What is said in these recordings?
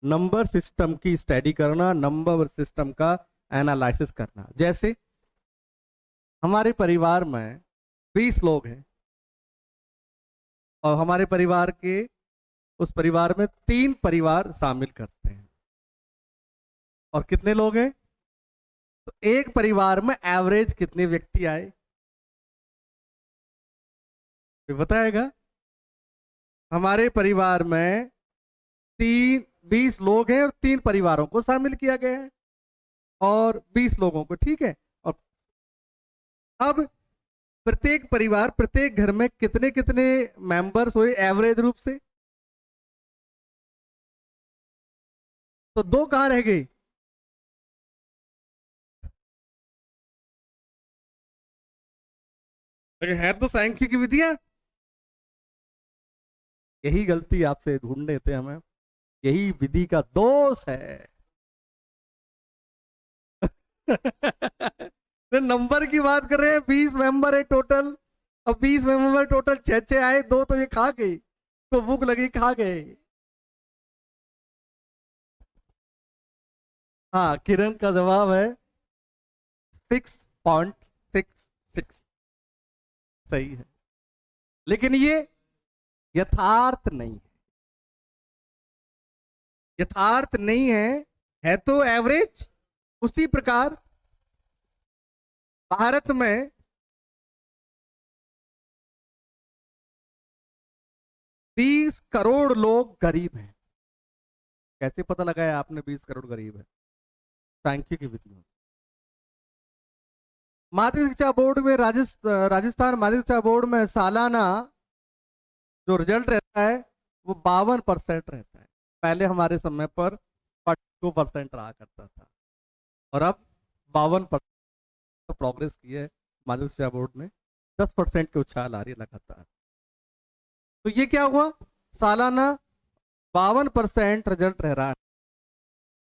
Number system की study करना, number system का एनालिसिस करना। जैसे हमारे परिवार में 20 लोग हैं और हमारे परिवार के उस परिवार में 3 परिवार शामिल करते हैं, और कितने लोग हैं? तो एक परिवार में एवरेज कितने व्यक्ति आए, कोई बताएगा? हमारे परिवार में 20 लोग हैं और 3 परिवारों को शामिल किया गया है, और 20 लोगों को, ठीक है। और अब प्रत्येक परिवार, प्रत्येक घर में कितने कितने मेंबर्स हुए एवरेज रूप से? तो 2 कहां रह गए? है तो सांख्यिकी विधियां। यही गलती आपसे ढूंढने थे हमें, यही विधि का दोष है। तो नंबर की बात कर रहे हैं, 20 मेंबर है टोटल। अब 20 मेंबर टोटल 6 आए, 2 तो ये खा गए, तो भूख लगी खा गए। हाँ, किरण का जवाब है 6.66, सही है। लेकिन ये यथार्थ नहीं है, यथार्थ नहीं है तो एवरेज। उसी प्रकार भारत में 20 करोड़ लोग गरीब हैं। कैसे पता लगाया आपने 20 करोड़ गरीब है? सांख्यिकी विधियों। माध्यमिक शिक्षा बोर्ड में राजस्थान माध्यमिक शिक्षा बोर्ड में सालाना जो रिजल्ट रहता है वो 52% रहता है। पहले हमारे समय पर 42% रहा करता था, और अब 52% प्रोग्रेस की है माध्यमिक शिक्षा बोर्ड ने। 10% के उछाल आ रही है लगातार। तो ये क्या हुआ? सालाना 52% रिजल्ट रह रहा है,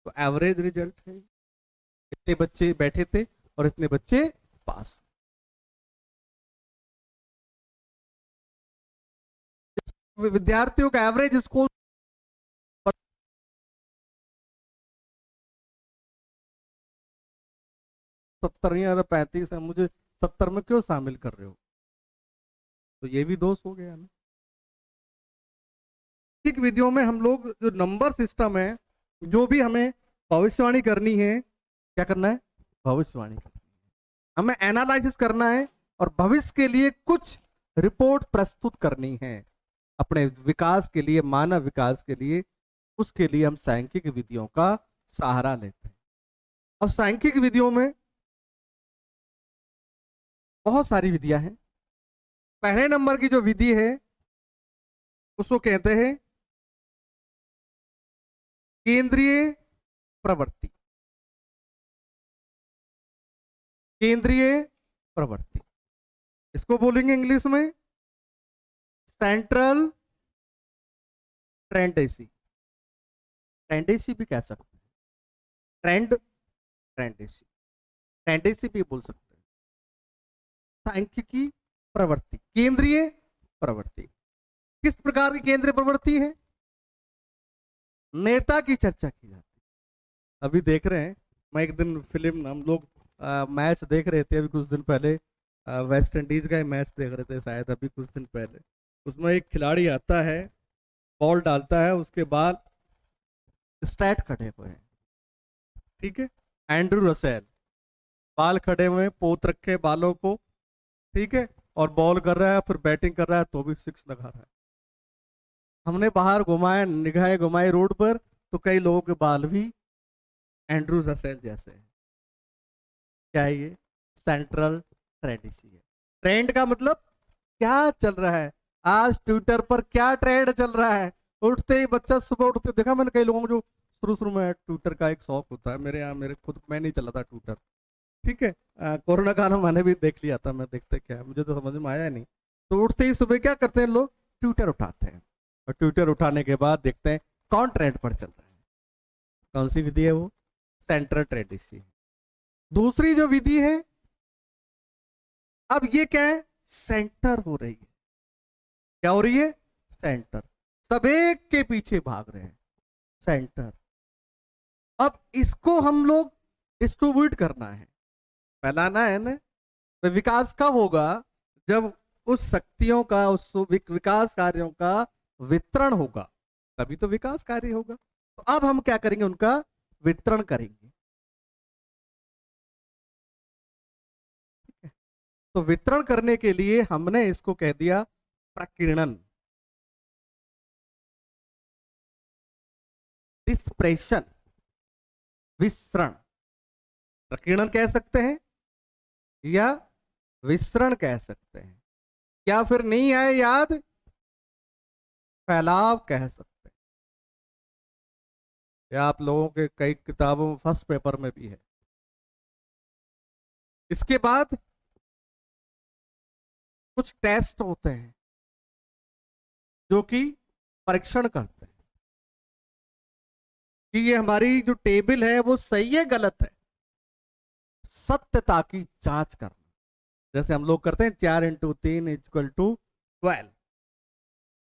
तो एवरेज रिजल्ट है। इतने बच्चे बैठे थे और इतने बच्चे पास। विद्यार्थियों का एवरेज स्कोर 70 या 35 है। मुझे 70 में क्यों शामिल कर रहे हो? तो ये भी दोष हो गया ना। ठीक, विधियों में हम लोग जो नंबर सिस्टम है, जो भी हमें भविष्यवाणी करनी है, क्या करना है? भविष्यवाणी करनी है, हमें एनालिसिस करना है और भविष्य के लिए कुछ रिपोर्ट प्रस्तुत करनी है अपने विकास के लिए, मानव विकास के लिए। उसके लिए हम सांख्यिक विधियों का सहारा लेते हैं। और सांख्यिक विधियों में बहुत सारी विधियां हैं। पहले नंबर की जो विधि है उसको कहते हैं केंद्रीय प्रवृत्ति। केंद्रीय प्रवृत्ति, इसको बोलेंगे इंग्लिश में सेंट्रल ट्रेंडेंसी। ट्रेंडेंसी भी कह सकते हैं, ट्रेंड, ट्रेंडेंसी, ट्रेंडेंसी भी बोल सकते हैं। सांख्यिकी प्रवृत्ति, केंद्रीय प्रवृत्ति। किस प्रकार की केंद्रीय प्रवृत्ति है? नेता की चर्चा की जाती है। अभी देख रहे हैं, मैं एक दिन फिल्म, हम लोग मैच देख रहे थे अभी कुछ दिन पहले, वेस्ट इंडीज का मैच देख रहे थे शायद अभी कुछ दिन पहले। उसमें एक खिलाड़ी आता है, बॉल डालता है, उसके बाद स्ट्रेट खड़े हुए हैं, ठीक है, एंड्रू रसेल, बाल खड़े हुए, पोत रखे बालों को, ठीक है, और बॉल कर रहा है, फिर बैटिंग कर रहा है, तो भी 6 लगा रहा है। हमने बाहर घुमाए, निगाहें घुमाई रोड पर, तो कई लोगों के बाल भी एंड्रू रसेल जैसे हैं। क्या है ये? सेंट्रल ट्रेंडेंसी है। ट्रेंड का मतलब क्या चल रहा है? आज ट्विटर पर क्या ट्रेंड चल रहा है? उठते ही बच्चा, सुबह उठते, देखा मैंने कई लोगों को जो शुरू शुरू में ट्विटर का एक शौक होता है। मेरे यहाँ, मेरे खुद मैं नहीं चलाता ट्विटर, ठीक है। कोरोना काल में मैंने भी देख लिया था, मैं देखते क्या है, मुझे तो समझ में आया नहीं। तो उठते ही सुबह क्या करते हैं लोग? ट्विटर उठाते हैं, और ट्विटर उठाने के बाद देखते हैं कौन ट्रेंड पर चल रहा है। कौन सी विधि है वो? सेंट्रल ट्रेंडेंसी। दूसरी जो विधि है, अब ये क्या है? सेंटर हो रही है। क्या हो रही है? सेंटर। सब एक के पीछे भाग रहे हैं, सेंटर। अब इसको हम लोग डिस्ट्रीब्यूट करना है, फैलाना है ना। तो विकास कब होगा? जब उस शक्तियों का, उस विकास कार्यों का वितरण होगा, तभी तो विकास कार्य होगा। तो अब हम क्या करेंगे? उनका वितरण करेंगे। तो वितरण करने के लिए हमने इसको कह दिया प्रकीर्णन, डिस्प्रेशन, विसरण। प्रकीर्णन कह सकते हैं या विसरण कह सकते हैं, या फिर नहीं आए याद, फैलाव कह सकते हैं। या आप लोगों के कई किताबों में फर्स्ट पेपर में भी है। इसके बाद कुछ टेस्ट होते हैं जो कि परीक्षण करते हैं कि ये हमारी जो टेबल है वो सही है गलत है, सत्यता की जांच करना। जैसे हम लोग करते हैं 4 × 3 = 12,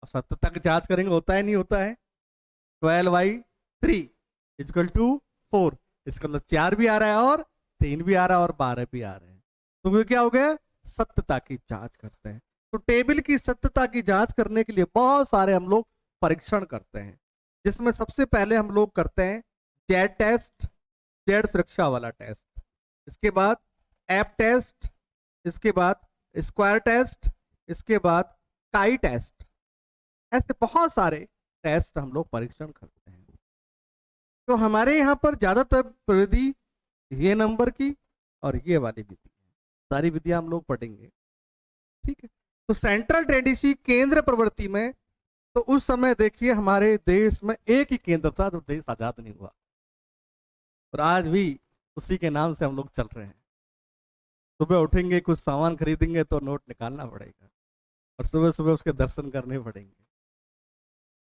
और सत्यता की जांच करेंगे, होता है नहीं होता है। 12/3 = 4, इसका मतलब 4 भी आ रहा है और 3 भी आ रहा है और 12 भी आ रहे हैं। तो ये क्या हो गया? सत्यता की जांच करते हैं। तो टेबल की सत्यता की जांच करने के लिए बहुत सारे हम लोग परीक्षण करते हैं, जिसमें सबसे पहले हम लोग करते हैं जेड टेस्ट, जेड सुरक्षा वाला टेस्ट। इसके बाद एप टेस्ट, इसके बाद स्क्वायर टेस्ट, इसके बाद काई टेस्ट। ऐसे बहुत सारे टेस्ट हम लोग परीक्षण करते हैं। तो हमारे यहाँ पर ज्यादातर विधि ये नंबर की और ये वाली विधि है, सारी विधियां हम लोग पढ़ेंगे, ठीक है। तो सेंट्रल टेंडेंसी केंद्र प्रवृत्ति में, तो उस समय देखिए हमारे देश में एक ही केंद्र था जब देश आजाद नहीं हुआ, और आज भी उसी के नाम से हम लोग चल रहे हैं। सुबह उठेंगे, कुछ सामान खरीदेंगे तो नोट निकालना पड़ेगा, और सुबह सुबह उसके दर्शन करने पड़ेंगे।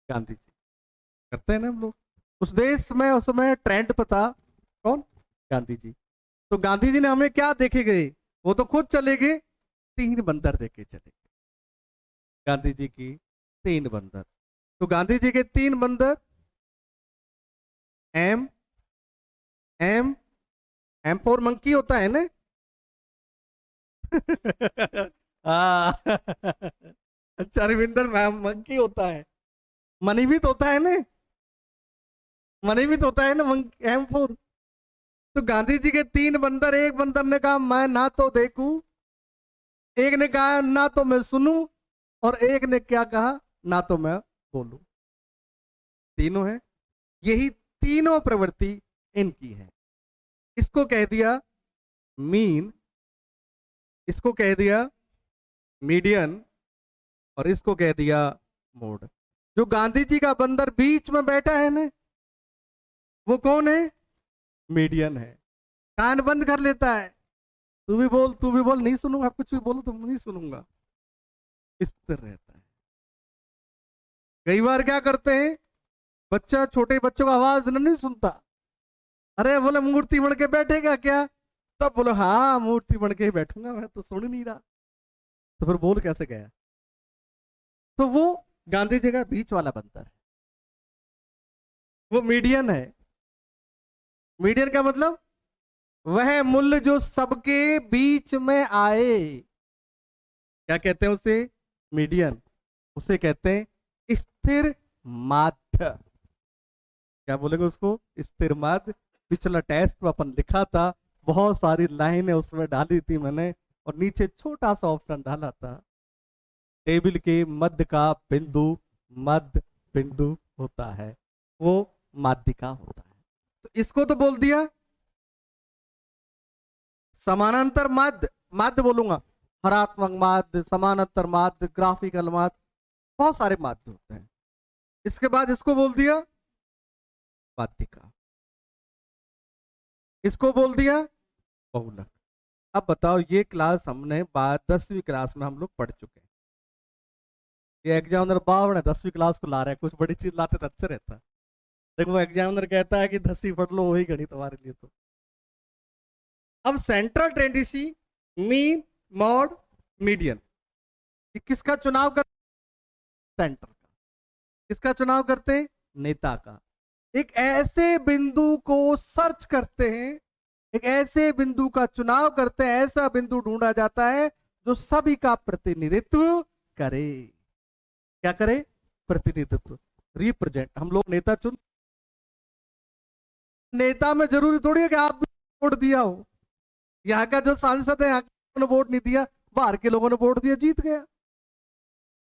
गांधी जी करते हैं ना हम लोग। उस देश में उस समय ट्रेंड पता कौन? गांधी जी। तो गांधी जी ने हमें क्या देखे गए? वो तो खुद चले गए, 3 बंदर देके चले गए। गांधी जी की 3 बंदर। तो गांधी जी के 3 बंदर, M M M for monkey होता है ना। अच्छा रविंदर, मैम मंकी होता है, मनीवित होता है ना, मनीवित होता है ना एम फॉर। तो गांधी जी के 3 बंदर, एक बंदर ने कहा मैं ना तो देखूं, एक ने कहा ना तो मैं सुनूं, और एक ने क्या कहा? ना तो मैं बोलूं। तीनों है, यही तीनों प्रवृत्ति इनकी है। इसको कह दिया मीन, इसको कह दिया मीडियन, और इसको कह दिया मोड। जो गांधी जी का बंदर बीच में बैठा है ना, वो कौन है? मीडियन है। कान बंद कर लेता है, तू भी बोल, तू भी बोल, नहीं सुनूंगा, कुछ भी बोलो तुम नहीं सुनूंगा, इस तरह रहता है। कई बार क्या करते हैं, बच्चा, छोटे बच्चों का आवाज नहीं सुनता, अरे बोले मूर्ति बन के बैठेगा क्या? तब बोलो हाँ मूर्ति बन के ही बैठूंगा, मैं तो सुन नहीं रहा। तो फिर बोल कैसे गया? तो वो गांधी जी का बीच वाला बनता है, वो मीडियन है। मीडियन का मतलब वह मूल्य जो सबके बीच में आए, क्या कहते हैं उसे? मीडियन। उसे कहते हैं स्थिर माध्य। क्या बोलेंगे उसको? स्थिर माध्य। पिछला टेस्ट में अपन लिखा था, बहुत सारी लाइनें उसमें डाली थी मैंने, और नीचे छोटा सा ऑप्शन डाला था, टेबल के मध्य का बिंदु मध्य बिंदु होता है, वो माध्यिका होता है। तो इसको तो बोल दिया समानांतर माध्य, माध्य बोलूंगा, हरात्मक माध्य, समानांतर माध्य, ग्राफिकल माध्य, बहुत सारे माध्य होते हैं। इसके बाद इसको बोल दिया माध्यिका, इसको बोल दिया बहुलक। अब बताओ, ये क्लास हमने 10वीं क्लास में हम लोग पढ़ चुके हैं। ये एग्जामिनर बावड़ 10वीं क्लास को ला रहा है, कुछ बड़ी चीज लाते तो अच्छा रहता। देखो एग्जामिनर कहता है कि 10वीं पढ़ लो, वही गणित तुम्हारे लिए। तो अब central tendency, mean, mod, median, किसका चुनाव कर? सेंटर का। किसका चुनाव करते हैं? नेता का। एक ऐसे बिंदु को सर्च करते हैं, एक ऐसे बिंदु का चुनाव करते हैं, ऐसा बिंदु ढूंढा जाता है जो सभी का प्रतिनिधित्व करे। क्या करे? प्रतिनिधित्व, रिप्रेजेंट। हम लोग नेता चुन, नेता में जरूरी थोड़ी है कि आप भी वोट दिया हो। यहाँ का जो सांसद है, यहाँ के लोगों ने वोट नहीं दिया, बाहर के लोगों ने वोट दिया, जीत गया,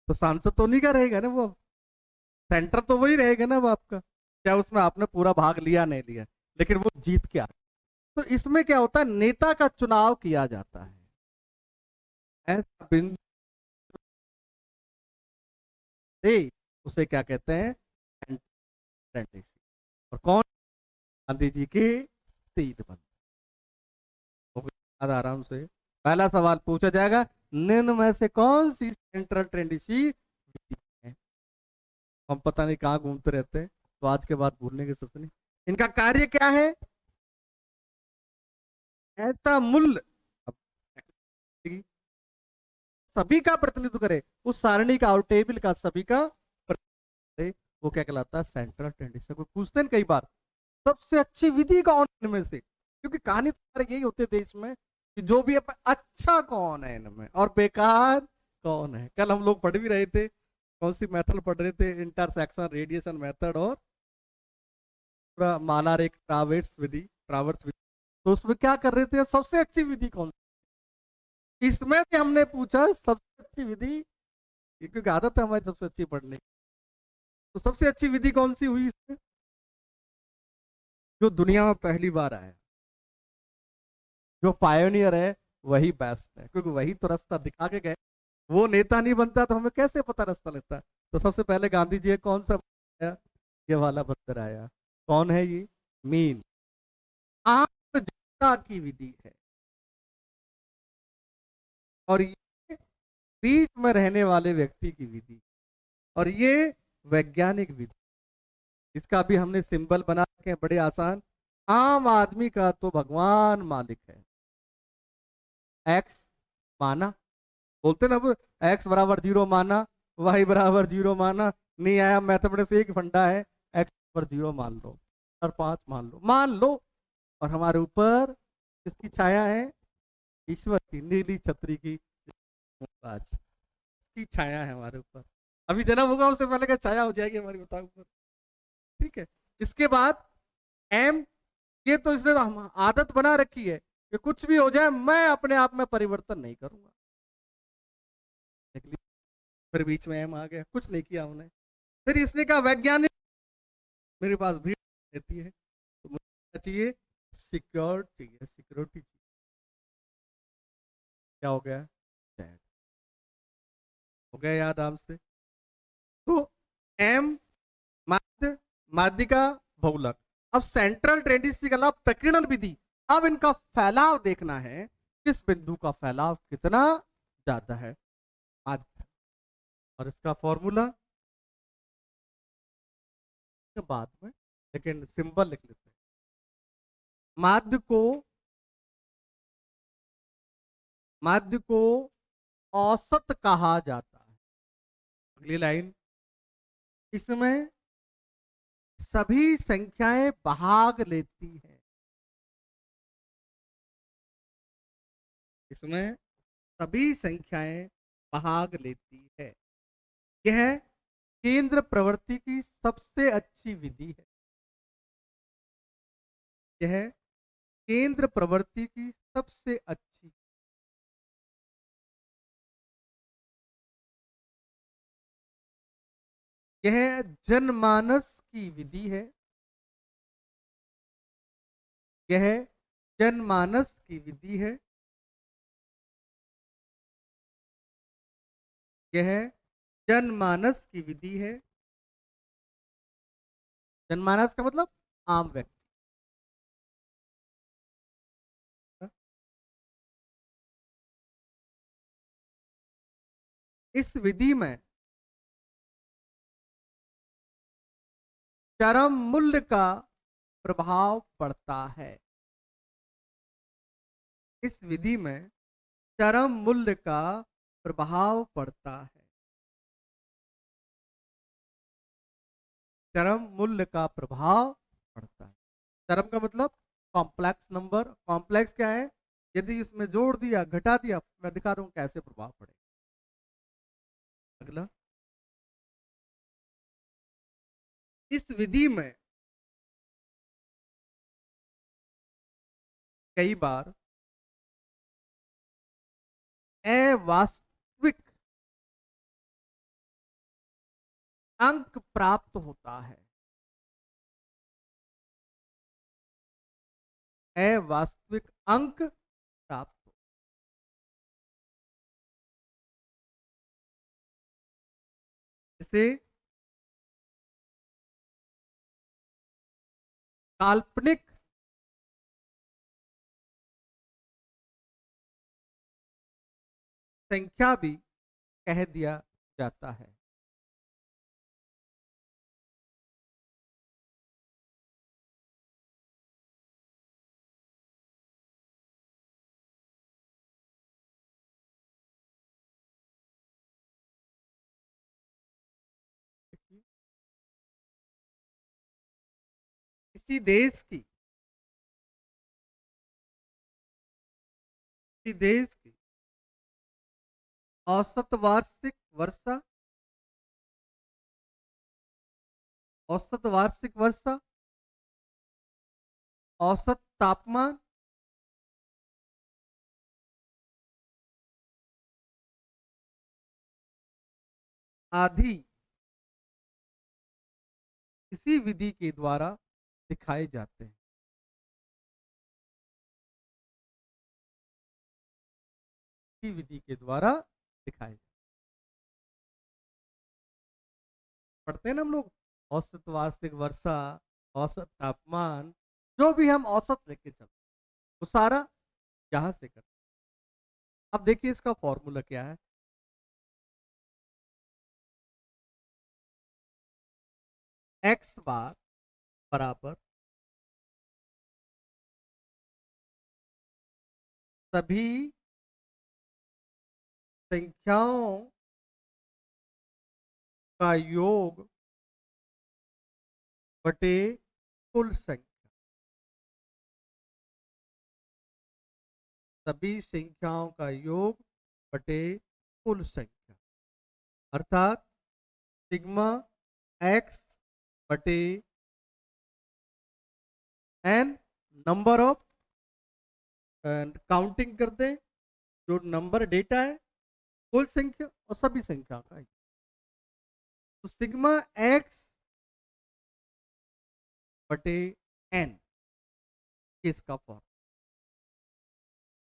तो सांसद तो नहीं का रहेगा ना वो, सेंटर तो वही रहेगा ना वो आपका, क्या उसमें आपने पूरा भाग लिया नहीं लिया, लेकिन वो जीत के आ। तो इसमें क्या होता है, नेता का चुनाव किया जाता है, ऐसा बिंदु दे, उसे क्या कहते हैं, कैंडिडेट। और कौन? गांधी जी के तीन बंद। आराम से पहला सवाल पूछा जाएगा, निम्न में से कौन सी सेंट्रल टेंडेंसी है? हम पता नहीं कहाँ घूमते रहते हैं, तो आज के बाद भूलने की सोच नहीं। इनका कार्य क्या है? ऐसा मूल्य सभी का प्रतिनिधित्व करे, उस सारणी का और टेबल का सभी का प्रतिनिधित्व करे, वो क्या कहलाता है, सेंट्रल टेंडेंसी। कोई पूछते हैं कई बार, सबसे अच्छी विधि कौन है इनमें से? क्योंकि कहानी तो यही होती है देश में कि जो भी अच्छा कौन है इनमें और बेकार कौन है। कल हम लोग पढ़ भी रहे थे, कौन सी मेथड पढ़ रहे थे, इंटरसेक्शन रेडिएशन मेथड और पूरा माला रेख ट्रावर्स विधि, ट्रावर्स विधि। तो उसमें क्या कर रहे थे, सबसे अच्छी विधि कौन सी? इसमें भी हमने पूछा सबसे अच्छी विधि, क्योंकि आदत है हमारी सबसे अच्छी पढ़ने की। तो सबसे अच्छी विधि कौन सी हुई इसमें? जो दुनिया में पहली बार आया, जो पायोनियर है, वही बेस्ट है, क्योंकि वही तो रास्ता दिखा के गए। वो नेता नहीं बनता तो हमें कैसे पता रास्ता लगता? तो सबसे पहले गांधी जी कौन सा आया? ये वाला बंदर आया। कौन है ये? मीन, आम जनता की विधि है। और ये बीच में रहने वाले व्यक्ति की विधि, और ये वैज्ञानिक विधि। इसका भी हमने सिंबल बना रखे हैं, बड़े आसान। आम आदमी का तो भगवान मालिक है। एक्स माना, बोलते ना वो, एक्स बराबर जीरो माना, वाई बराबर जीरो माना, नहीं आया मैथमेटिक्स एक फंडा है, एक्स बराबर जीरो मान लो और 5 मान लो, मान लो। और हमारे ऊपर किसकी छाया है? ईश्वर की नीली छतरी की, आज की छाया है हमारे ऊपर। अभी जन्म होगा उससे पहले का छाया हो जाएगी हमारी बताओ ऊपर। ठीक है। इसके बाद एम, ये तो इसने आदत बना रखी है कि कुछ भी हो जाए मैं अपने आप में परिवर्तन नहीं करूंगा। फिर बीच में एम आ गया, कुछ नहीं किया उन्हें। फिर इसने कहा वैज्ञानिक, मेरे पास भीड़ रहती है तो मुझे क्या चाहिए, सिक्योर चाहिए, सिक्योरिटी चाहिए। क्या हो गया, चैट हो गया याद आपसे। तो एम, माध्य, माध्यिका, बहुलक। अब सेंट्रल टेंडेंसी का लाभ प्रकीर्णन विधि। अब इनका फैलाव देखना है, किस बिंदु का फैलाव कितना ज्यादा है, माध्य। और इसका फॉर्मूला बाद में, लेकिन सिंबल लिख लेते हैं। माध्य को, माध्य को औसत कहा जाता है। अगली लाइन, इसमें सभी संख्याएं भाग लेती हैं। इसमें सभी संख्याएं भाग लेती है। यह केंद्र प्रवृत्ति की सबसे अच्छी विधि है। यह केंद्र प्रवृत्ति की सबसे अच्छी, यह जनमानस की विधि है। यह जनमानस की विधि है। यह जनमानस की विधि है। जनमानस का मतलब आम व्यक्ति। इस विधि में चरम मूल्य का प्रभाव पड़ता है। इस विधि में चरम मूल्य का प्रभाव पड़ता है। चरम मूल्य का प्रभाव पड़ता है। चरम का मतलब कॉम्प्लेक्स नंबर। कॉम्प्लेक्स क्या है? यदि इसमें जोड़ दिया घटा दिया, मैं दिखा दूं कैसे प्रभाव पड़ेगा। अगला, इस विधि में कई बार अवास्तविक अंक प्राप्त होता है। अवास्तविक अंक प्राप्त हो, इसे काल्पनिक संख्या भी कह दिया जाता है। किसी देश की किसी देश की औसत वार्षिक वर्षा, औसत वार्षिक वर्षा, औसत तापमान, आदि इसी विधि के द्वारा दिखाए जाते हैं। इसी विधि के द्वारा दिखाए पढ़ते हैं ना हम लोग, औसत वार्षिक वर्षा, औसत तापमान, जो भी हम औसत लेके चलते वो सारा यहां से करते। अब देखिए इसका फॉर्मूला क्या है। एक्स बार बराबर सभी संख्याओं का योग बटे कुल संख्या। सभी संख्याओं का योग बटे कुल संख्या, अर्थात सिग्मा एक्स बटे एन, नंबर ऑफ, काउंटिंग करते हैं जो नंबर डेटा है, कुल संख्या और सभी संख्या का। तो सिग्मा एक्स बटे एन इसका फॉर्म।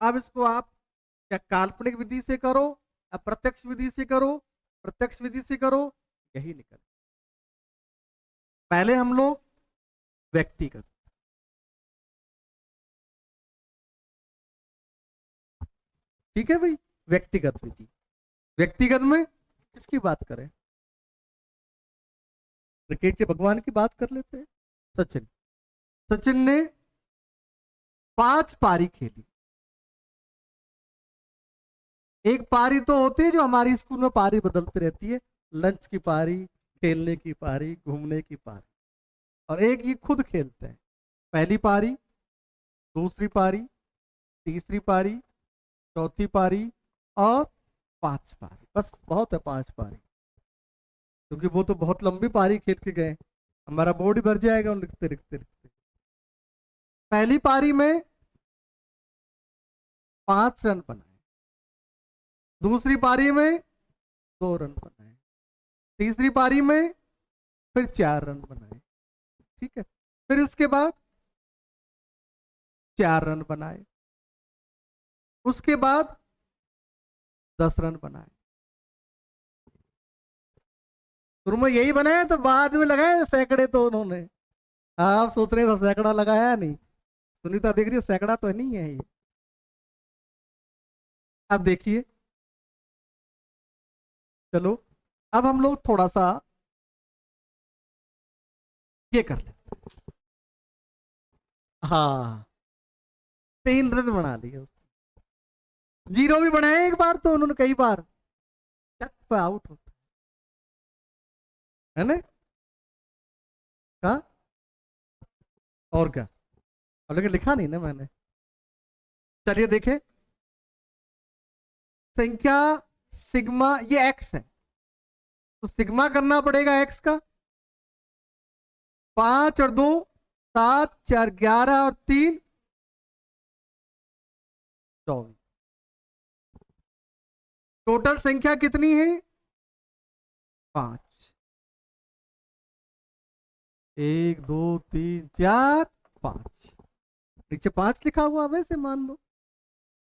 अब इसको आप क्या काल्पनिक विधि से करो या प्रत्यक्ष विधि से करो, प्रत्यक्ष विधि से करो, यही निकल। पहले हम लोग व्यक्तिगत, ठीक है भाई, व्यक्तिगत विधि। व्यक्तिगत में किसकी बात करें? क्रिकेट के भगवान की बात कर लेते हैं, सचिन। सचिन ने 5 पारी खेली। एक पारी तो होती है जो हमारी स्कूल में पारी बदलती रहती है, लंच की पारी, खेलने की पारी, घूमने की पारी, और एक ये खुद खेलते हैं। पहली पारी, दूसरी पारी, तीसरी पारी, चौथी पारी और 5 पारी। बस बहुत है 5 पारी, क्योंकि वो तो बहुत लंबी पारी खेल के गए, हमारा बोर्ड ही भर जाएगा उन लिखते लिखते लिखते। पहली पारी में 5 रन बनाए, दूसरी पारी में 2 रन बनाए, तीसरी पारी में फिर 4 रन बनाए, ठीक है। फिर उसके बाद 4 रन बनाए, उसके बाद 10 रन बनाए। शुरू में यही बनाया तो बाद में लगाए सैकड़े तो उन्होंने। आप सोच रहे थे सैकड़ा लगाया नहीं, सुनीता देख रही है सैकड़ा तो नहीं है ये। अब देखिए, चलो अब हम लोग थोड़ा सा ये कर ले। हाँ, 3 रन बना लिए उसने। 0 भी बनाया एक बार तो उन्होंने, कई बार चक पे आउट होता है ना। का और क्या, और लेकिन लिखा नहीं ना मैंने। चलिए देखें, संख्या सिग्मा ये एक्स है, तो सिग्मा करना पड़ेगा एक्स का। 5 और 2 7, 4 11 और 3 24। टोटल संख्या कितनी है? 5। 1 2 3 4 5, नीचे 5 लिखा हुआ, वैसे मान लो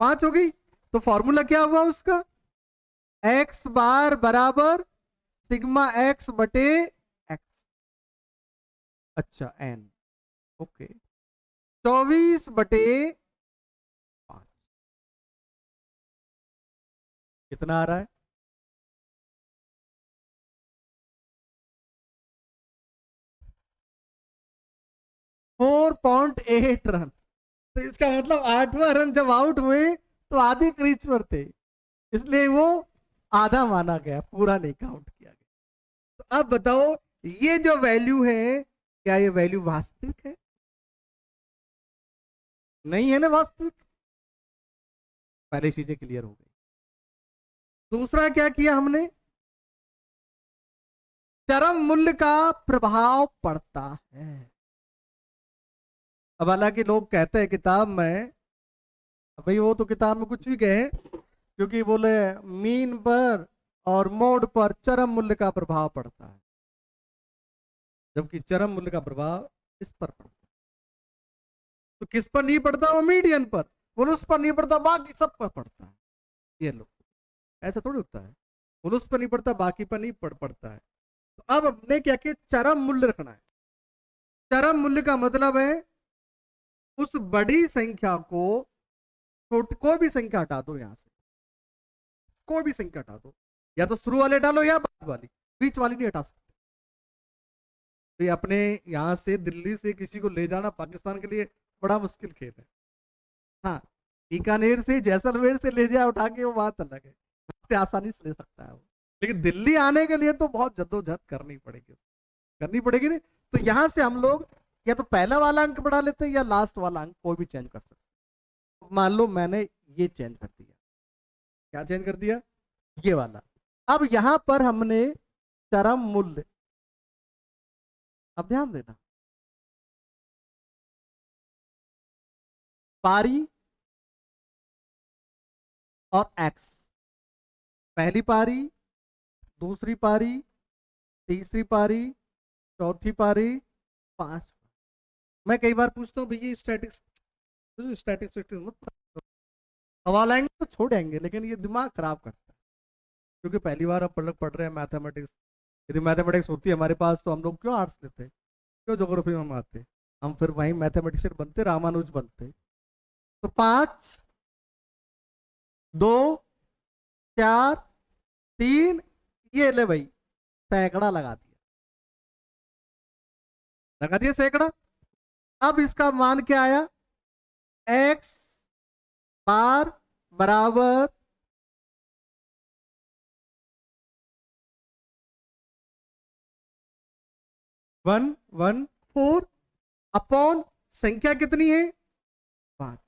5 हो गई। तो फॉर्मूला क्या हुआ उसका? एक्स बार बराबर सिग्मा एक्स बटे एक्स। अच्छा एन, ओके। 24/5 कितना आ रहा है? 4.8 रन। तो इसका मतलब 8वां रन जब आउट हुए तो आधी क्रीज पर थे, इसलिए वो आधा माना गया, पूरा नहीं काउंट किया गया। तो अब बताओ, ये जो वैल्यू है, क्या ये वैल्यू वास्तविक है? नहीं है ना वास्तविक। पहले चीजें क्लियर हो गई। दूसरा क्या किया हमने? चरम मूल्य का प्रभाव पड़ता है। अब हालांकि लोग कहते हैं किताब में, भाई वो तो किताब में कुछ भी कहे, क्योंकि बोले मीन पर और मोड पर चरम मूल्य का प्रभाव पड़ता है, जबकि चरम मूल्य का प्रभाव इस पर पड़ता है। तो किस पर नहीं पड़ता? वो मीडियन पर। बोले उस पर नहीं पड़ता, बाकी सब पर पड़ता है। ये लो, ऐसा थोड़ी होता है, बोले उस पर नहीं पड़ता बाकी पर नहीं पड़ता है। तो अब हमने क्या किया? चरम मूल्य रखना है। चरम मूल्य का मतलब है उस बड़ी संख्या को, छोटी कोई भी संख्या हटा दो, यहां से कोई भी संख्या हटा दो, या तो शुरू वाले डालो या बाद वाली, बीच वाली नहीं हटा सकते। तो ये अपने यहां से दिल्ली से किसी को ले जाना पाकिस्तान के लिए बड़ा मुश्किल खेल है। हाँ, बीकानेर से जैसलमेर से ले जाए उठा के, वो बात अलग है, उससे आसानी से ले सकता है वो। लेकिन दिल्ली आने के लिए तो बहुत जद्दोजहद करनी पड़ेगी, करनी पड़ेगी नहीं। तो यहां से हम लोग या तो पहला वाला अंक बढ़ा लेते हैं या लास्ट वाला अंक कोई भी चेंज कर सकते हैं। मान लो मैंने ये चेंज कर दिया, क्या चेंज कर दिया? ये वाला। अब यहां पर हमने चरम मूल्य, अब ध्यान देना, पारी और एक्स, पहली पारी, दूसरी पारी, तीसरी पारी, चौथी पारी, 5। मैं कई बार पूछता हूँ भैया स्टैटिक्स, स्टैटिक्स मत सवाल आएंगे तो छोड़ आएंगे, लेकिन ये दिमाग खराब करता है, क्योंकि पहली बार अब पढ़ रहे हैं मैथमेटिक्स। यदि मैथमेटिक्स होती है हमारे पास तो हम लोग क्यों आर्ट्स लेते, क्यों ज्योग्राफी में हम आते? हम फिर वहीं मैथमेटिशियन बनते, रामानुज बनते। तो 5 2 4 3, ये ले भाई, सैकड़ा लगा दिया सैकड़ा। अब इसका मान क्या आया? एक्स बार बराबर 114 अपॉन संख्या कितनी है? 5।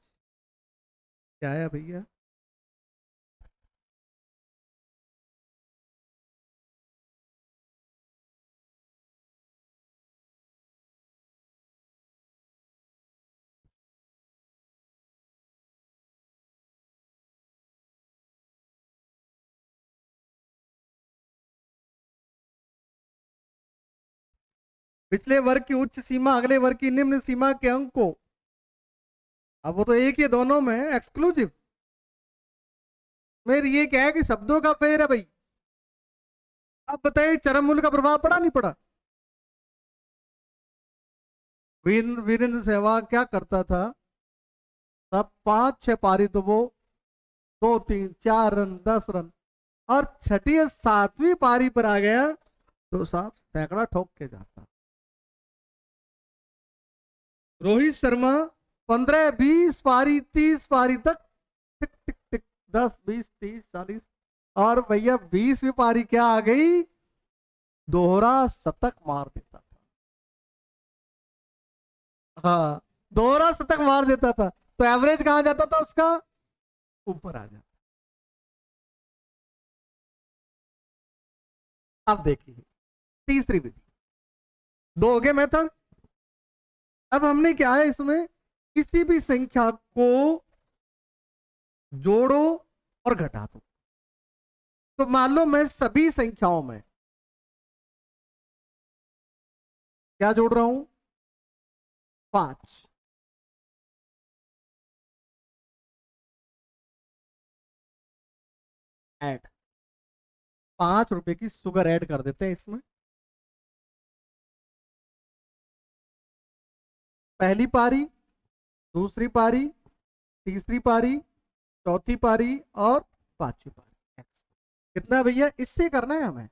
क्या आया भैया? पिछले वर्ग की उच्च सीमा अगले वर्ग की निम्न सीमा के अंक को, अब वो तो एक ही दोनों में एक्सक्लूसिव, मेरी ये क्या है कि शब्दों का फेर है भाई। अब बताइए चरम मूल्य का प्रभाव पड़ा नहीं पड़ा? वीरेंद्र सहवाग क्या करता था? तब 5-6 पारी तो वो 2 3 4 रन 10 रन, और छठी 7वीं पारी पर आ गया तो साहब सैकड़ा ठोक के जाता। रोहित शर्मा 15-20 पारी 30 पारी तक टिक टिक टिक 10 20 30 40, और भैया 20वीं पारी क्या आ गई? दोहरा शतक मार देता था। हाँ, दोहरा शतक मार देता था तो एवरेज कहां जाता था उसका, ऊपर आ जाता। अब देखिए तीसरी विधि, दो हो गए मेथड। अब हमने क्या है इसमें, किसी भी संख्या को जोड़ो और घटा दो। तो मान लो मैं सभी संख्याओं में क्या जोड़ रहा हूं, 5। ऐड, 5 रुपए की शुगर ऐड कर देते हैं इसमें। पहली पारी, दूसरी पारी, तीसरी पारी, चौथी पारी और पांचवी पारी। कितना है भैया, इससे करना है हमें,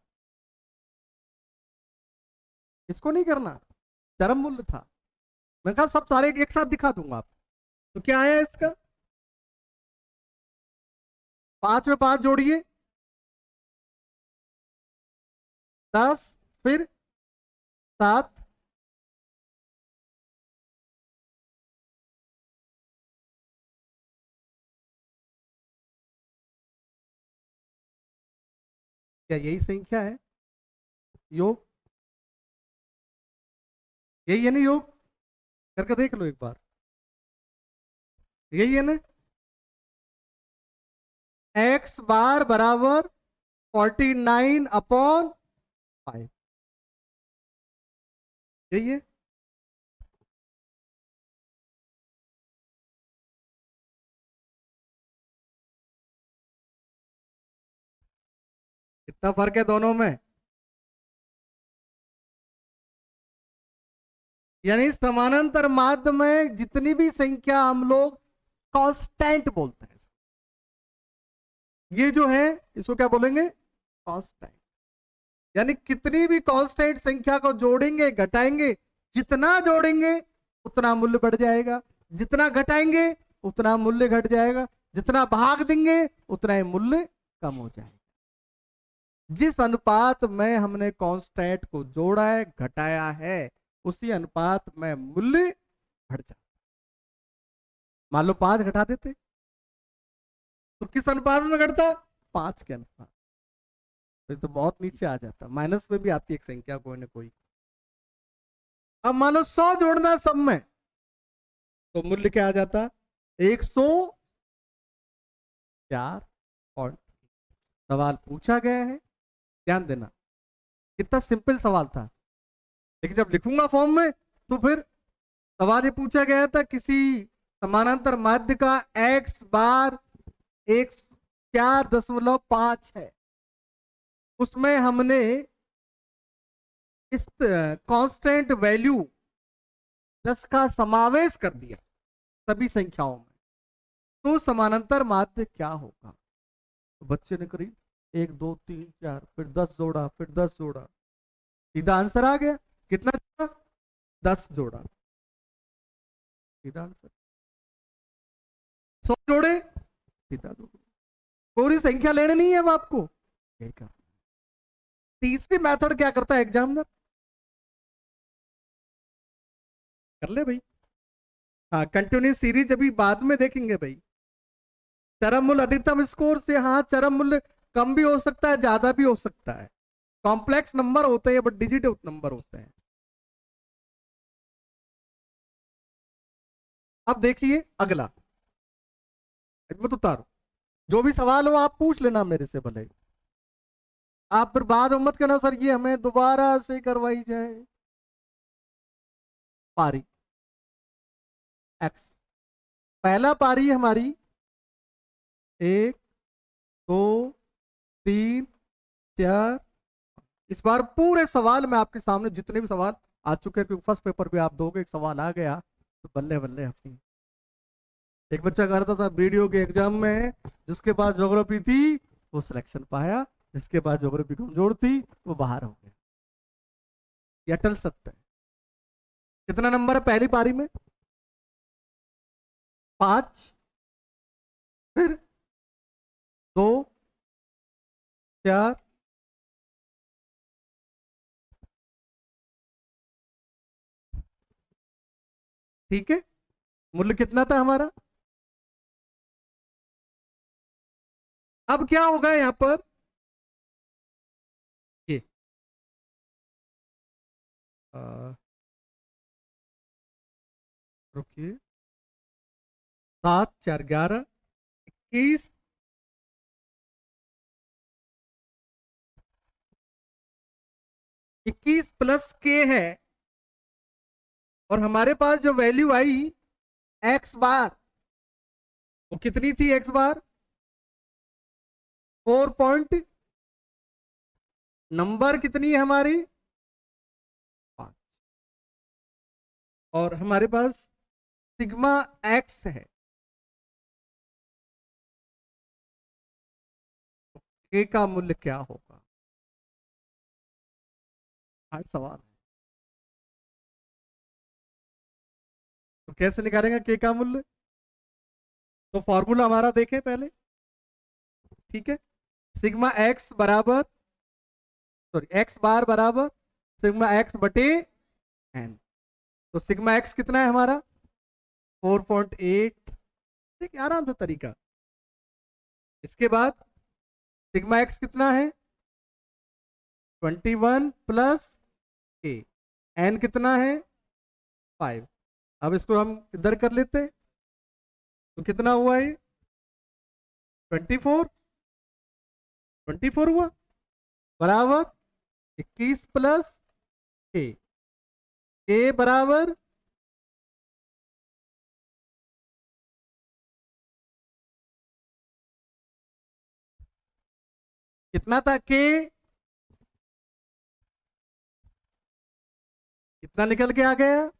इसको नहीं करना। चरम मूल्य था, मैं कहा सब सारे एक साथ दिखा दूंगा आप। तो क्या आया इसका, 5 में 5 जोड़िए, 10, फिर 7, क्या यही संख्या है योग, यही है ना योग, करके देख लो एक बार, यही है ना। एक्स बार बराबर 49/5, यही है। कितना फर्क है दोनों में, यानी समानांतर माध्य में जितनी भी संख्या हम लोग कांस्टेंट बोलते हैं, ये जो है इसको क्या बोलेंगे, कांस्टेंट। यानी कितनी भी कांस्टेंट संख्या को जोड़ेंगे घटाएंगे, जितना जोड़ेंगे उतना मूल्य बढ़ जाएगा, जितना घटाएंगे उतना मूल्य घट जाएगा, जितना भाग देंगे उतना ही मूल्य कम हो जाएगा। जिस अनुपात में हमने कांस्टेंट को जोड़ा है घटाया है, उसी अनुपात में मूल्य बढ़ जाता। मान लो 5 घटा देते तो किस अनुपात में घटता, 5 के अनुपात। तो बहुत नीचे आ जाता, माइनस में भी आती है एक संख्या कोई ना कोई। अब मान लो 100 जोड़ना सब में, तो मूल्य क्या आ जाता, 104। और सवाल पूछा गया है, ध्यान देना, कितना सिंपल सवाल था। लेकिन जब लिखूंगा फॉर्म में तो फिर सवाल ये पूछा गया था, किसी समानांतर माध्य का एक्स बार 104.5 है, उसमें हमने इस कांस्टेंट वैल्यू 10 का समावेश कर दिया सभी संख्याओं में, तो समानांतर माध्य क्या होगा। तो बच्चे ने करीब 1 2 3 4 फिर 10 जोड़ा, फिर 10 जोड़ा, सीधा आंसर आ गया। कितना जोड़ा, 10 जोड़ा, सीधा आंसर। 100 जोड़े, सीधा जोड़ा, पूरी संख्या लेने नहीं है अब आपको, यही कर। तीसरी मेथड क्या करता है एग्जामिनर, कर ले भाई। हाँ, कंटिन्यूस सीरीज अभी बाद में देखेंगे भाई। चरम मूल्य अधिकतम स्कोर से, हाँ चरम मूल्य कम भी हो सकता है, ज्यादा भी हो सकता है, कॉम्प्लेक्स नंबर होते हैं बट डिजिट नंबर होते हैं। अब देखिए अगला, मत उतारो, जो भी सवाल हो आप पूछ लेना मेरे से भले, आप फिर बाद में मत कहना सर ये हमें दोबारा से करवाई जाए। पारी एक्स, पहला पारी हमारी 1 2 3 4। इस बार पूरे सवाल में आपके सामने जितने भी सवाल आ चुके हैं, क्योंकि फर्स्ट पेपर पे आप दोगे, एक सवाल आ गया तो बल्ले बल्ले अपनी। एक बच्चा कह रहा था साहब वीडियो के एग्जाम में जिसके पास ज्योग्राफी थी वो सिलेक्शन पाया, जिसके पास ज्योग्राफी कमजोर थी वो बाहर हो गया। ये अटल सत्य है। कितना नंबर है पहली पारी में, 5, फिर 2 4, ठीक है, मूल्य कितना था हमारा। अब क्या होगा यहां पर, ये रुकिए, 7 4 11 21, 21 प्लस के है, और हमारे पास जो वैल्यू आई एक्स बार, वो कितनी थी एक्स बार, 4 नंबर कितनी है हमारी 5, और हमारे पास सिग्मा एक्स है, के का मूल्य क्या होगा, हार्ड सवाल है। तो कैसे निकालेंगे के का मूल्य, तो फॉर्मूला हमारा देखें पहले, ठीक है, सिग्मा एक्स बराबर, सॉरी एक्स बार बराबर सिग्मा एक्स बटे एन। तो सिग्मा एक्स कितना है हमारा 4.8, देखिए आराम से तरीका। इसके बाद सिग्मा एक्स कितना है 21 प्लस के, एन कितना है 5। अब इसको हम इधर कर लेते हैं, तो कितना हुआ ये 24 हुआ, बराबर 21 प्लस के बराबर कितना था, के कितना निकल के आ गया।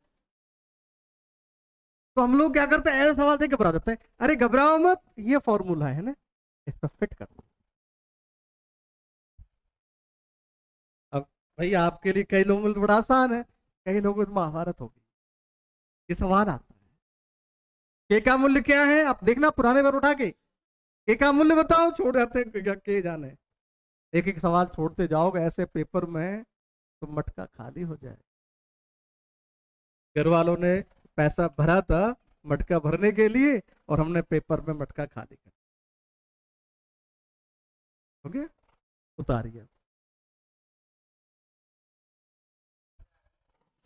तो हम लोग क्या करते हैं, ऐसा सवाल देख घबरा जाते हैं, अरे घबराओ मत, ये फॉर्मूला है ना, इस पर फिट कर दो। अब भाई आपके लिए कई लोगों को तो बड़ा आसान है, कई लोगों को तो महाभारत होगी। ये सवाल आता है के का मूल्य क्या है, आप देखना पुराने बार उठा के का मूल्य बताओ, छोड़ जाते हैं के जाने, एक एक सवाल छोड़ते जाओगे ऐसे पेपर में तो मटका खाली हो जाए। घर वालों ने पैसा भरा था मटका भरने के लिए, और हमने पेपर में मटका खाली कर, हो गया, उतारिए।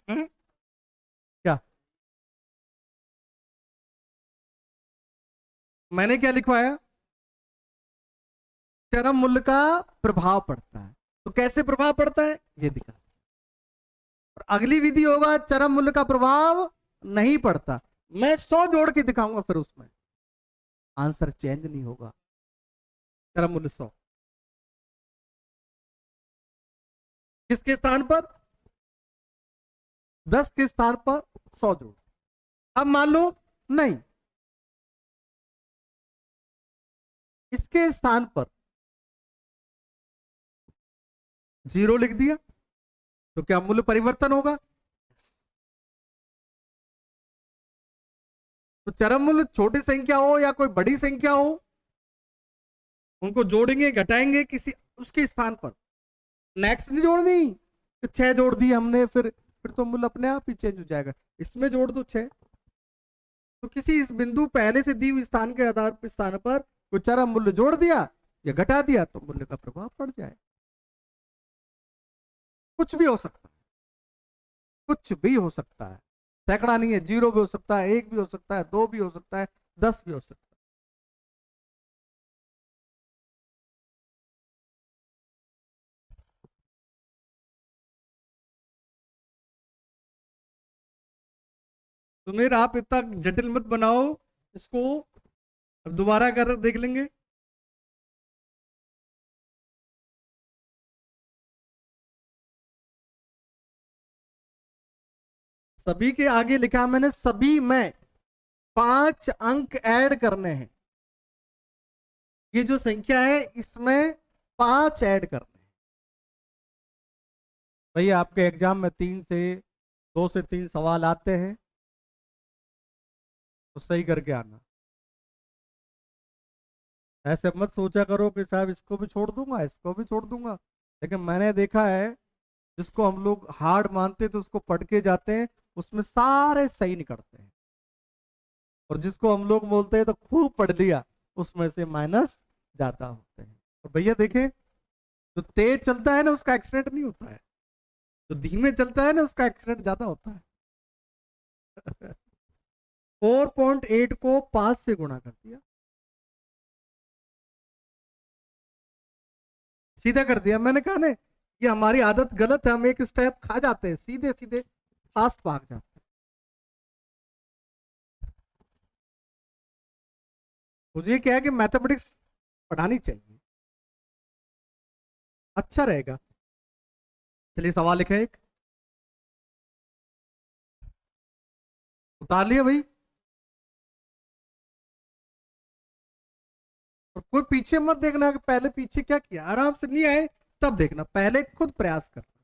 क्या मैंने क्या लिखवाया, चरम मूल्य का प्रभाव पड़ता है, तो कैसे प्रभाव पड़ता है ये दिखा, और अगली विधि होगा चरम मूल्य का प्रभाव नहीं पड़ता, मैं 100 जोड़ के दिखाऊंगा, फिर उसमें आंसर चेंज नहीं होगा। चरम मूल्य 100 किसके स्थान पर, 10 के स्थान पर 100 जोड़। अब मान लो नहीं, इसके स्थान पर 0 लिख दिया, तो क्या मूल्य परिवर्तन होगा। तो चरम मूल्य छोटी संख्या हो या कोई बड़ी संख्या हो, उनको जोड़ेंगे घटाएंगे किसी उसके स्थान पर, नेक्स्ट नहीं जोड़ दी, तो 6 जोड़ दी हमने, फिर तो मूल्य अपने आप ही चेंज हो जाएगा, इसमें जोड़ दो 6। तो किसी इस बिंदु पहले से दी हुई स्थान के आधार पर स्थान पर कोई चरम मूल्य जोड़ दिया या घटा दिया, तो मूल्य का प्रभाव पड़ जाए। कुछ भी हो सकता है, कुछ भी हो सकता है, सैकड़ा नहीं है, 0 भी हो सकता है, 1 भी हो सकता है, 2 भी हो सकता है, 10 भी हो सकता है। तो मेरा आप इतना जटिल मत बनाओ इसको, अब दोबारा कर देख लेंगे। सभी के आगे लिखा मैंने, सभी में 5 अंक ऐड करने हैं, ये जो संख्या है इसमें 5 ऐड करने हैं। भैया आपके एग्जाम में 2 से 3 सवाल आते हैं, तो सही करके आना। ऐसे मत सोचा करो कि साहब इसको भी छोड़ दूंगा इसको भी छोड़ दूंगा, लेकिन मैंने देखा है जिसको हम लोग हार्ड मानते थे उसको पढ़ के जाते हैं, उसमें सारे सही निकलते हैं। और जिसको हम लोग बोलते हैं तो खूब पढ़ लिया, उसमें से माइनस ज्यादा होते हैं। और भैया देखे, जो तेज चलता है ना उसका एक्सीडेंट नहीं होता है, जो धीमे चलता है ना उसका एक्सीडेंट ज्यादा होता है। 4.8 को 5 से गुणा कर दिया, सीधा कर दिया। मैंने कहा ना ये हमारी आदत गलत है, हम एक स्टेप खा जाते हैं, सीधे सीधे फास्ट भाग जाते हैं। मुझे क्या है कि मैथमेटिक्स पढ़ानी चाहिए, अच्छा रहेगा। चलिए सवाल लिखा एक, उतार लिया भाई। और कोई पीछे मत देखना कि पहले पीछे क्या किया, आराम से नहीं आए तब देखना, पहले खुद प्रयास करना।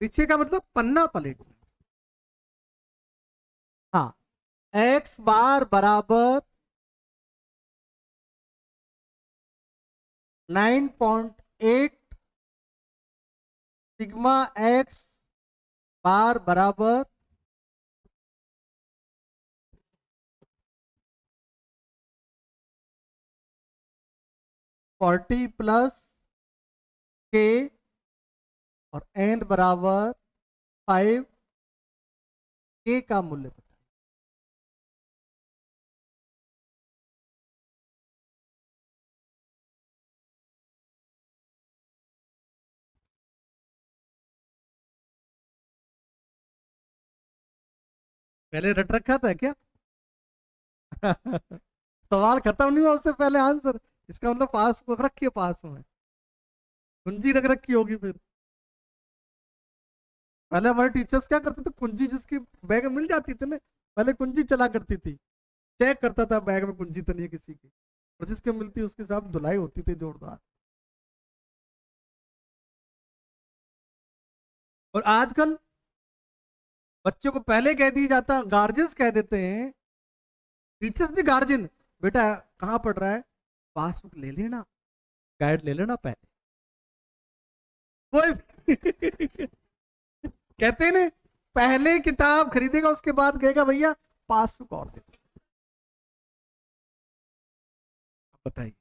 पीछे का मतलब पन्ना पलटना। हाँ, एक्स बार बराबर 9.8 सिग्मा एक्स बार बराबर 40 प्लस के और एन बराबर 5, के का मूल्य बताइए। पहले रट रखा था क्या? सवाल खत्म नहीं हुआ उससे पहले आंसर, इसका मतलब पास रख रखी है, पास में कुंजी रख रखी होगी फिर। पहले हमारे टीचर्स क्या करते थे, कुंजी जिसकी बैग में मिल जाती थी ना, पहले कुंजी चला करती थी, चेक करता था बैग में कुंजी तो नहीं है किसी की, और जिसके मिलती उसके साथ धुलाई होती थी जोरदार। और आजकल बच्चों को पहले कह दिया जाता, गार्जियंस कह देते हैं, टीचर्स नहीं गार्जियन, बेटा कहाँ पढ़ रहा है, पासबुक ले लेना, गाइड ले लेना पहले। कोई कहते हैं ना, पहले किताब खरीदेगा उसके बाद कहेगा भैया पासबुक और दे। बताइए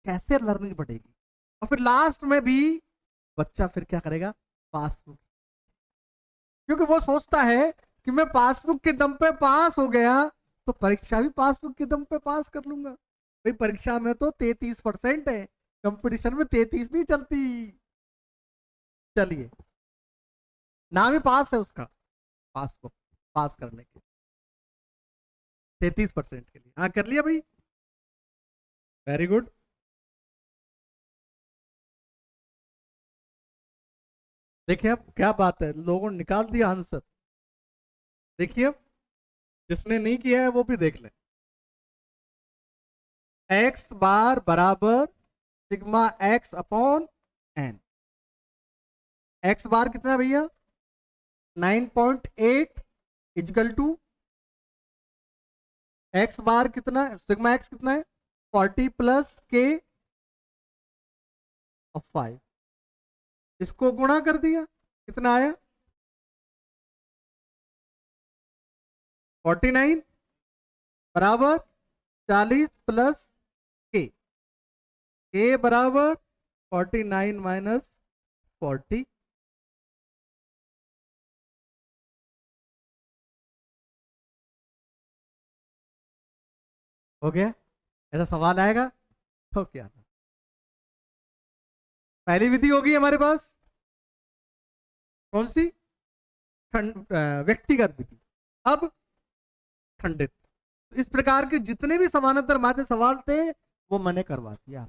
कैसे लर्निंग बढ़ेगी? और फिर लास्ट में भी बच्चा फिर क्या करेगा, पासबुक, क्योंकि वो सोचता है कि मैं पासबुक के दम पे पास हो गया तो परीक्षा भी पासबुक के दम पे पास कर लूंगा। भाई परीक्षा में तो 33% है, कंपटीशन में 33 नहीं चलती। चलिए, नाम ही पास है उसका, पासबुक पास करने के 33% के लिए। हाँ कर लिया भाई, वेरी गुड। देखिए अब क्या बात है, लोगों ने निकाल दिया आंसर। देखिए अब जिसने नहीं किया है वो भी देख ले। एक्स बार बराबर sigma X upon N. X bar कितना है भैया, 9.8 इजकल टू एक्स बार कितना है, सिग्मा एक्स कितना है 40 प्लस के और 5, इसको गुणा कर दिया, कितना आया 49 बराबर 40 प्लस के बराबर 49 माइनस 40। हो गया? ऐसा सवाल आएगा तो क्या था? पहली विधि होगी हमारे पास कौन सी, व्यक्तिगत विधि। अब खंडित। इस प्रकार के जितने भी समानांतर माध्य सवाल थे वो मैंने करवा दिया।